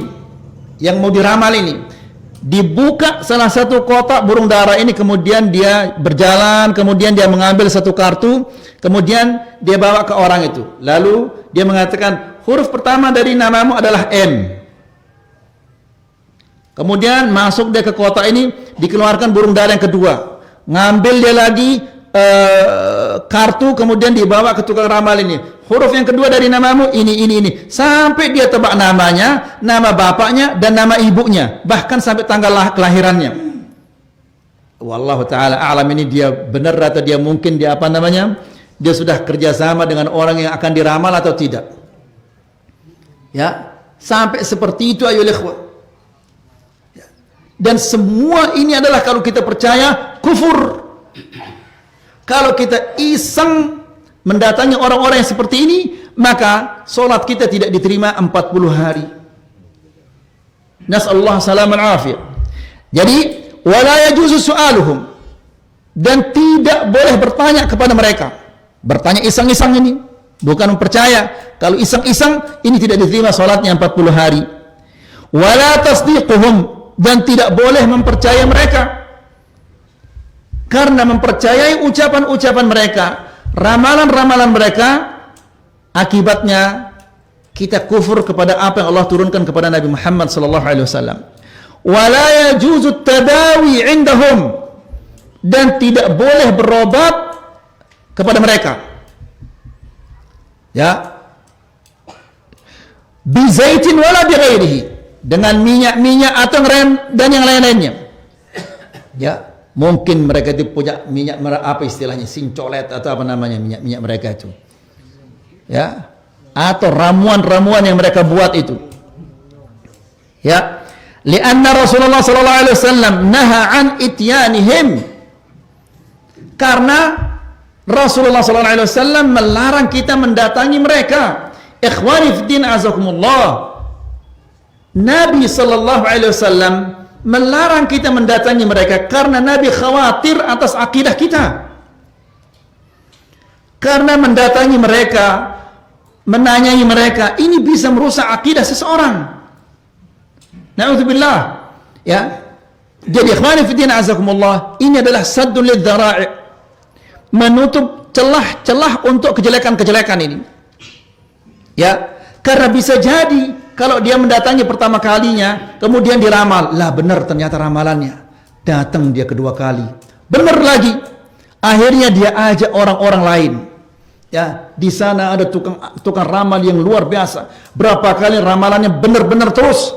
yang mau diramal ini, dibuka salah satu kotak burung dara ini, kemudian dia berjalan, kemudian dia mengambil satu kartu, kemudian dia bawa ke orang itu. Lalu dia mengatakan, huruf pertama dari namamu adalah M. Kemudian masuk dia ke kotak ini, dikeluarkan burung dara yang kedua, ngambil dia lagi kartu, kemudian dibawa ke tukang ramal ini. Huruf yang kedua dari namamu ini, sampai dia tebak namanya, nama bapaknya dan nama ibunya, bahkan sampai tanggal kelahirannya. Wallahu taala alam, ini dia benar atau dia mungkin dia dia sudah kerjasama dengan orang yang akan diramal atau tidak. Ya, sampai seperti itu ayolah ikhwah. Dan semua ini adalah kalau kita percaya kufur. Kalau kita iseng mendatangi orang-orang yang seperti ini, maka solat kita tidak diterima 40 hari. Nas'alullah salaman afiyah. Jadi wala yajuzu su'aluhum, dan tidak boleh bertanya kepada mereka. Bertanya iseng-iseng ini bukan percaya. Kalau iseng-iseng ini tidak diterima solatnya 40 hari. Wala tasdiquhum, dan tidak boleh mempercayai mereka, karena mempercayai ucapan-ucapan mereka, ramalan-ramalan mereka, akibatnya kita kufur kepada apa yang Allah turunkan kepada Nabi Muhammad sallallahu alaihi wasallam. Wala yajuzu tadawi indahum, dan tidak boleh berobat kepada mereka. Ya. Bi zaitin wala bi ghairihi, dengan minyak-minyak atau rem dan yang lain-lainnya. Ya, mungkin mereka itu punya minyak apa istilahnya, sincolet atau apa namanya minyak-minyak mereka itu. Ya, atau ramuan-ramuan yang mereka buat itu. Ya, lianna Rasulullah sallallahu alaihi wasallam naha an ityanihim, karena Rasulullah sallallahu alaihi wasallam melarang kita mendatangi mereka. Ikhwani fiddin azakumullah, Nabi sallallahu alaihi wasallam melarang kita mendatangi mereka karena Nabi khawatir atas akidah kita. Karena mendatangi mereka, menanyai mereka, ini bisa merusak akidah seseorang. Na'udzubillah. Ya. Jadi ikhwani fiddin azakumullah, ini adalah saddun lidzara'i', menutup celah-celah untuk kejelekan-kejelekan ini. Ya, karena bisa jadi kalau dia mendatangi pertama kalinya, kemudian diramal, lah benar ternyata ramalannya. Datang dia kedua kali, benar lagi. Akhirnya dia ajak orang-orang lain. Ya, di sana ada tukang ramal yang luar biasa. Berapa kali ramalannya benar-benar terus.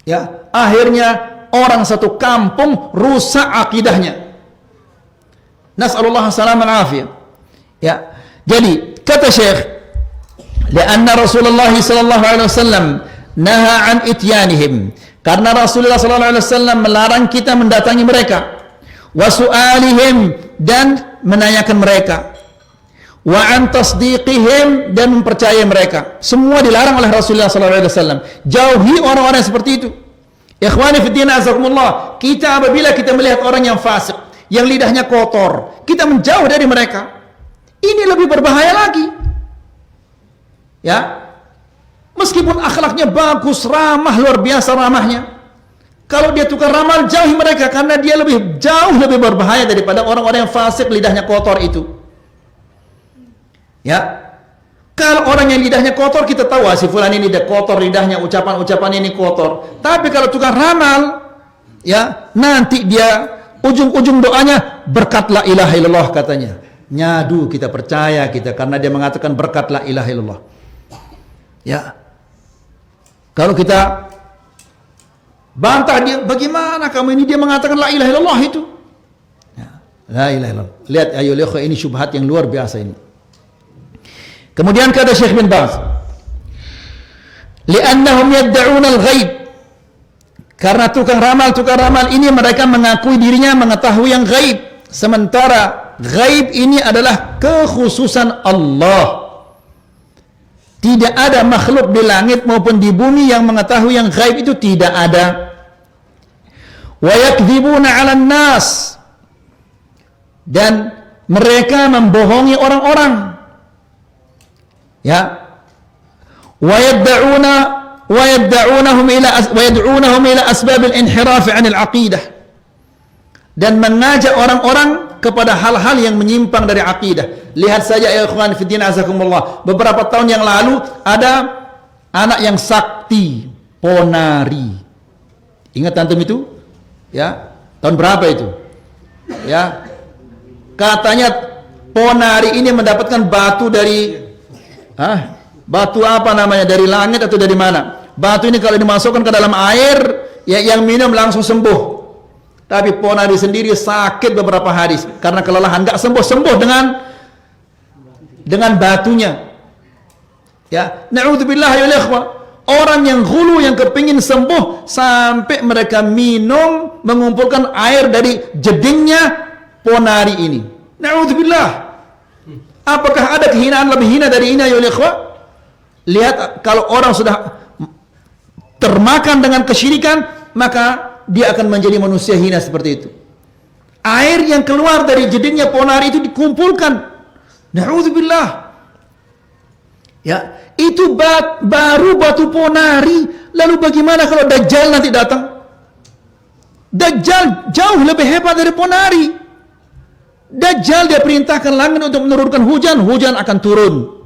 Ya, akhirnya orang satu kampung rusak akidahnya. Nas'alullah salaman afiyah. Ya, jadi kata Syekh, lianna Rasulullah sallallahu alaihi wasallam naha an ityanihim, Karena Rasulullah SAW melarang kita mendatangi mereka, wa su'alihim, dan menanyakan mereka, wa an tasdiqihim, dan mempercayai mereka. Semua dilarang oleh Rasulullah SAW. Jauhi orang-orang seperti itu. Ikhwani fi din azakumullah, kita apabila kita melihat orang yang fasik, yang lidahnya kotor, kita menjauh dari mereka. Ini lebih berbahaya lagi. Ya, meskipun akhlaknya bagus, ramah, luar biasa ramahnya, kalau dia tukar ramal, jauhi mereka, karena dia jauh lebih berbahaya daripada orang-orang yang fasik lidahnya kotor itu. Ya, kalau orang yang lidahnya kotor, kita tahu si fulan ini dia kotor lidahnya, ucapan-ucapan ini kotor. Tapi kalau tukar ramal, ya, nanti dia ujung-ujung doanya berkat la ilaha illallah katanya. Nyadu, kita percaya kita, karena dia mengatakan berkat la ilaha illallah. Ya, kalau kita bantah dia, bagaimana kamu ini, dia mengatakan la ilaha illallah itu. Ya, la ilaha illallah. Lihat ayo lihat, ini syubhat yang luar biasa ini. Kemudian kata Syekh bin Baz, li'annahum yadda'una al-ghaib, karena tukang ramal ini mereka mengakui dirinya mengetahui yang gaib, sementara gaib ini adalah kekhususan Allah. Tidak ada makhluk di langit maupun di bumi yang mengetahui yang gaib itu, tidak ada. Wa yakdzibuna 'alan nas, dan mereka membohongi orang-orang. Ya, wa yad'unahum ila asbab al-inhiraf 'an al-aqidah, dan mengajak orang-orang kepada hal-hal yang menyimpang dari akidah. Lihat saja ya ikhwan fillah azakumullah, beberapa tahun yang lalu ada anak yang sakti, ponari. Ingat antum itu? Ya, tahun berapa itu? Ya, katanya ponari ini mendapatkan batu dari batu apa namanya, dari langit atau dari mana? Batu ini kalau dimasukkan ke dalam air, ya, yang minum langsung sembuh. Tapi ponari sendiri sakit beberapa hari karena kelelahan, nggak sembuh dengan batunya. Ya, na'udzubillah ya ikhwah. Orang yang ghulu, yang kepingin sembuh, sampai mereka minum, mengumpulkan air dari jedingnya ponari ini. Na'udzubillah. Apakah ada kehinaan lebih hina dari ini ya ikhwah? Lihat, kalau orang sudah termakan dengan kesyirikan, maka dia akan menjadi manusia hina seperti itu. Air yang keluar dari jedingnya ponari itu dikumpulkan. Na'udzubillah. Ya, itu baru batu ponari. Lalu bagaimana kalau Dajjal nanti datang? Dajjal jauh lebih hebat dari ponari. Dajjal dia perintahkan langit untuk menurunkan hujan, hujan akan turun.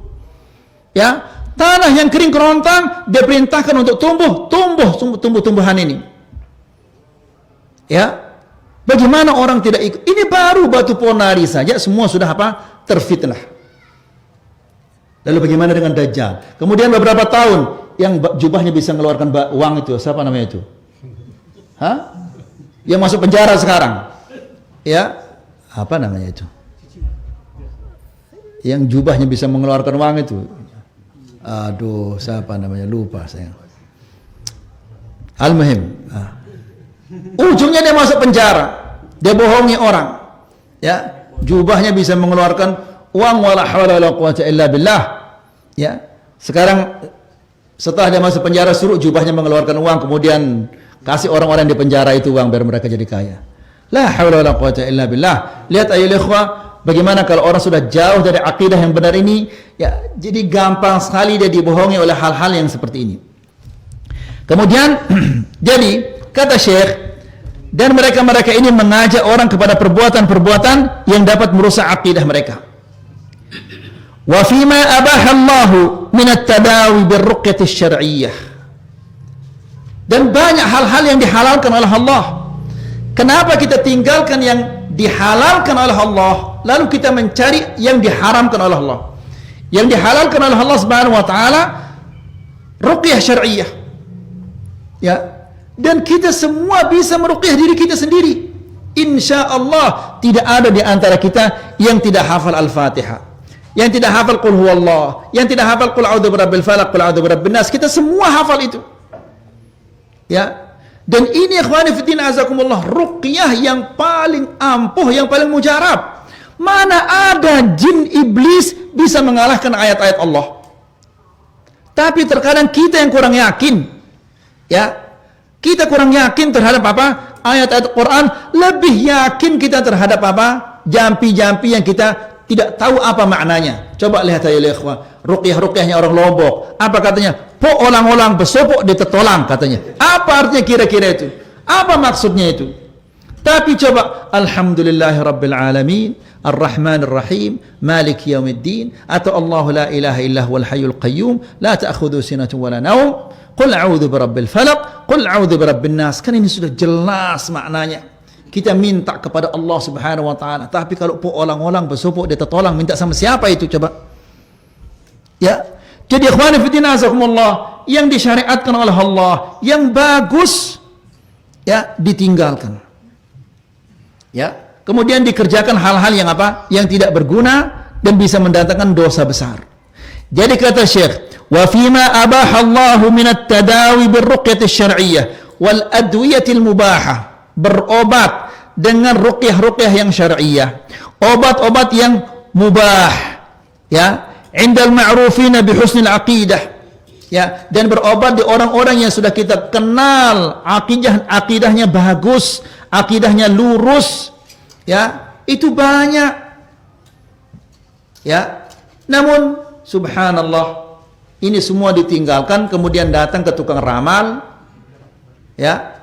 Ya, tanah yang kering kerontang dia perintahkan untuk tumbuh-tumbuhan ini. Ya, bagaimana orang tidak ikut? Ini baru batu ponari saja semua sudah apa? Terfitnah. Lalu bagaimana dengan Dajjal? Kemudian beberapa tahun yang jubahnya bisa mengeluarkan uang itu, siapa namanya itu? Yang masuk penjara sekarang. Ya, apa namanya itu? Yang jubahnya bisa mengeluarkan uang itu. Aduh, siapa namanya? Lupa saya. Al-Muhim. Ujungnya dia masuk penjara. Dia bohongi orang. Ya, jubahnya bisa mengeluarkan uang, wala hawla wala quwwata illa billah. Ya. Sekarang setelah dia masuk penjara, suruh jubahnya mengeluarkan uang, kemudian kasih orang-orang di penjara itu uang biar mereka jadi kaya. La haula wala quwwata illa billah. Lihat ayolah ikhwah, bagaimana kalau orang sudah jauh dari akidah yang benar ini, ya jadi gampang sekali dia dibohongi oleh hal-hal yang seperti ini. Kemudian jadi kata Syekh, dan mereka ini mengajak orang kepada perbuatan-perbuatan yang dapat merusak akidah mereka. Wa fima abaha Allah min at-tadawi bir-ruqyah asy-syar'iyyah. Dan banyak hal-hal yang dihalalkan oleh Allah. Kenapa kita tinggalkan yang dihalalkan oleh Allah, lalu kita mencari yang diharamkan oleh Allah? Yang dihalalkan oleh Allah Subhanahu wa taala ruqyah syar'iyyah. Ya. Dan kita semua bisa meruqyah diri kita sendiri. Insya Allah tidak ada di antara kita yang tidak hafal Al-Fatihah, yang tidak hafal Qul Huwallah, yang tidak hafal Qul A'udzu Birabbil Falaq, Qul A'udzu Birabbin Nas. Kita semua hafal itu. Ya. Dan ini ikhwani fiddin azakumullah, ruqyah yang paling ampuh, yang paling mujarab. Mana ada jin iblis bisa mengalahkan ayat-ayat Allah. Tapi terkadang kita yang kurang yakin, ya, kita kurang yakin terhadap apa? Ayat-ayat Quran. Lebih yakin kita terhadap apa? Jampi-jampi yang kita tidak tahu apa maknanya. Coba lihat aja ikhwah, ruqyah-ruqyahnya orang Lombok. Apa katanya? Po olang-olang besopok ditetolang katanya. Apa artinya kira-kira itu? Apa maksudnya itu? Tapi coba, alhamdulillahirabbil alamin, arrahmanir rahim, maliki yaumiddin, atau Allahu la ilaha illa huwal hayyul qayyum, la ta'khudhu sinatun wala naum, qul a'udzu birabbil falaq, qul a'udzu birabbin nas. Kan ini sudah jelas maknanya. Kita minta kepada Allah Subhanahu wa taala. Tapi kalau po olang-olang besopok ditetolang, minta sama siapa itu coba? Ya. Jadi ikhwani fillah azakumullah, yang disyariatkan oleh Allah, yang bagus, ya, ditinggalkan. Ya, kemudian dikerjakan hal-hal yang apa? Yang tidak berguna dan bisa mendatangkan dosa besar. Jadi kata Syekh, wa fima abaha Allahu min at-tadawi bir-ruqyati asy-syar'iyyah wal adwiyatil mubahah, berobat dengan ruqyah-ruqyah yang syar'iyyah, obat-obat yang mubah, ya, indal ma'rufina bi husnil aqidah, ya, dan berobat di orang-orang yang sudah kita kenal akidahnya bagus, akidahnya lurus, ya, itu banyak, ya. Namun subhanallah, ini semua ditinggalkan, kemudian datang ke tukang ramal, ya,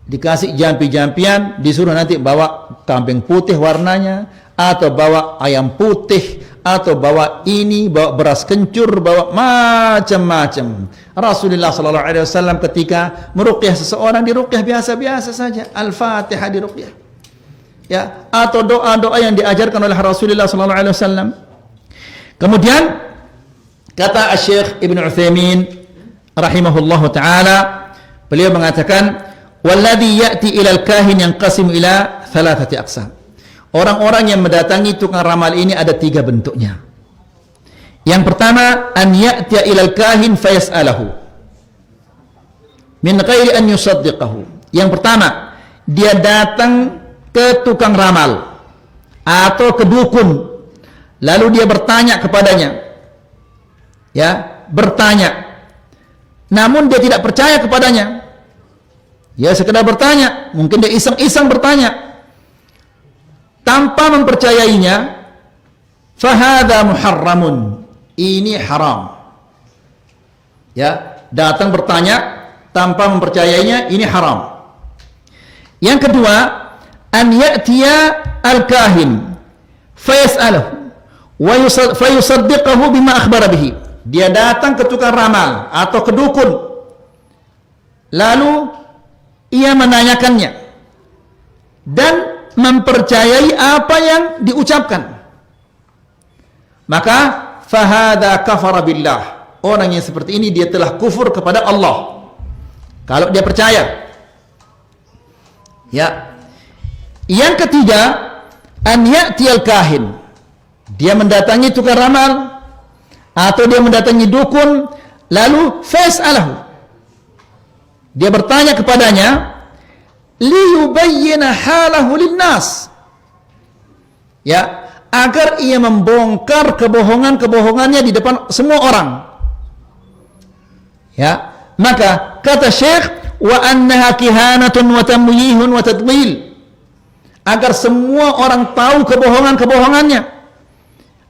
dikasih jampi-jampian, disuruh nanti bawa kambing putih warnanya, atau bawa ayam putih, atau bawa ini, bawa beras kencur, bawa macam-macam. Rasulullah sallallahu alaihi wasallam ketika meruqyah seseorang, diruqyah biasa-biasa saja, Al-Fatihah diruqyah, ya, atau doa-doa yang diajarkan oleh Rasulullah sallallahu alaihi wasallam. Kemudian kata Syekh Ibnu Utsaimin rahimahullahu taala, beliau mengatakan, walladzi ya'ti ilal kahin yanqasimu ila thalathati aqsam. Orang-orang yang mendatangi tukang ramal ini ada 3 bentuknya. Yang pertama, an ya'tiya ilal kahin fayas'alahu min ghairi an yusaddiqahu. Yang pertama, dia datang ke tukang ramal atau ke dukun, lalu dia bertanya kepadanya, ya, bertanya, namun dia tidak percaya kepadanya. Ya, sekedar bertanya, mungkin dia iseng-iseng bertanya tanpa mempercayainya, fahadha muharramun, ini haram. Ya, datang bertanya tanpa mempercayainya, ini haram. Yang kedua, an ya'tiya al-kahin fayas'alahu wa fayusaddiqahu bima akhbara bihi. Dia datang ke tukang ramal atau ke dukun, lalu ia menanyakannya dan mempercayai apa yang diucapkan. Maka fahada kafara billah. Orang yang seperti ini dia telah kufur kepada Allah. Kalau dia percaya. Ya. Yang ketiga, an ya'tiyal kahin. Dia mendatangi tukang ramal atau dia mendatangi dukun, lalu fas'alahu. Dia bertanya kepadanya, liyubayyina halahu linnas, ya, agar ia membongkar kebohongan-kebohongannya di depan semua orang. Ya, maka kata Syekh, wa annaha kihanatun wa tamyihun wa tadlil, agar semua orang tahu kebohongan-kebohongannya,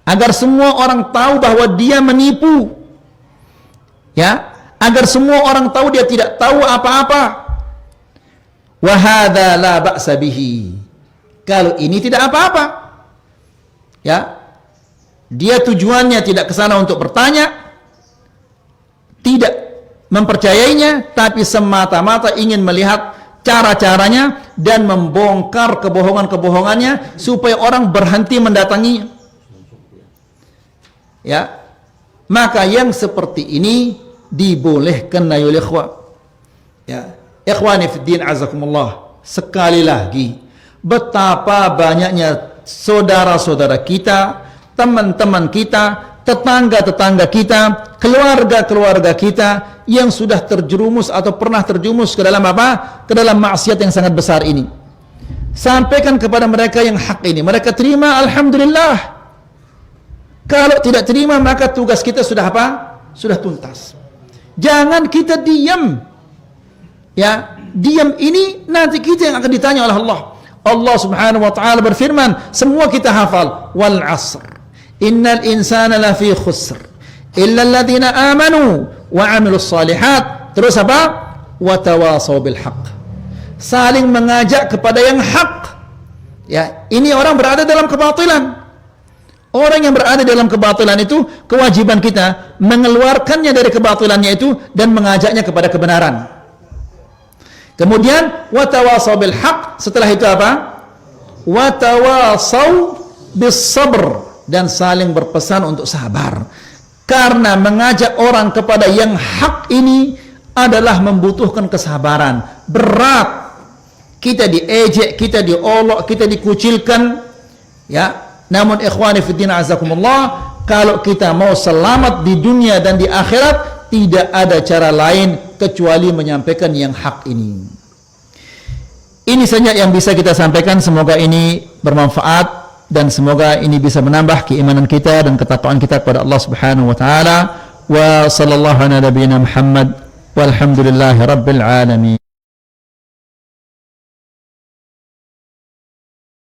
agar semua orang tahu bahwa dia menipu, ya, agar semua orang tahu dia tidak tahu apa-apa. Wa hadza la ba'sa bihi. Kalau ini tidak apa-apa. Ya. Dia tujuannya tidak ke sana untuk bertanya, tidak mempercayainya, tapi semata-mata ingin melihat cara-caranya dan membongkar kebohongan-kebohongannya supaya orang berhenti mendatanginya. Ya. Maka yang seperti ini dibolehkan ayol ikhwah. Ya, ikhwani fiddin azakumullah, sekali lagi betapa banyaknya saudara-saudara kita, teman-teman kita tetangga-tetangga kita, keluarga-keluarga kita yang sudah terjerumus atau pernah terjerumus ke dalam apa? Ke dalam maksiat yang sangat besar ini. Sampaikan kepada mereka yang hak ini. Mereka terima, alhamdulillah. Kalau tidak terima, maka tugas kita sudah apa? Sudah tuntas. Jangan kita diam. Ya, diam ini nanti kita yang akan ditanya oleh Allah. Allah Subhanahu wa taala berfirman, semua kita hafal, wal 'asr. Innal insana lafi khusr illa alladziina amanu wa 'amilus shalihat. Terus apa? Wa tawasaw bil haqq. Saling mengajak kepada yang hak. Ya, ini orang berada dalam kebatilan. Orang yang berada dalam kebatilan itu kewajiban kita mengeluarkannya dari kebatilannya itu dan mengajaknya kepada kebenaran. Kemudian wa tawasaw bil haqq, setelah itu apa? Wa tawasaw bis sabr, dan saling berpesan untuk sabar. Karena mengajak orang kepada yang hak ini adalah membutuhkan kesabaran. Berat. Kita diejek, kita diolok, kita dikucilkan. Ya. Namun ikhwani fiddin azakumullah, kalau kita mau selamat di dunia dan di akhirat, tidak ada cara lain kecuali menyampaikan yang hak ini. Ini saja yang bisa kita sampaikan. Semoga ini bermanfaat dan semoga ini bisa menambah keimanan kita dan ketakwaan kita kepada Allah Subhanahu wa taala. Wa sallallahu ala nabiyyina Muhammad walhamdulillahi rabbil alamin.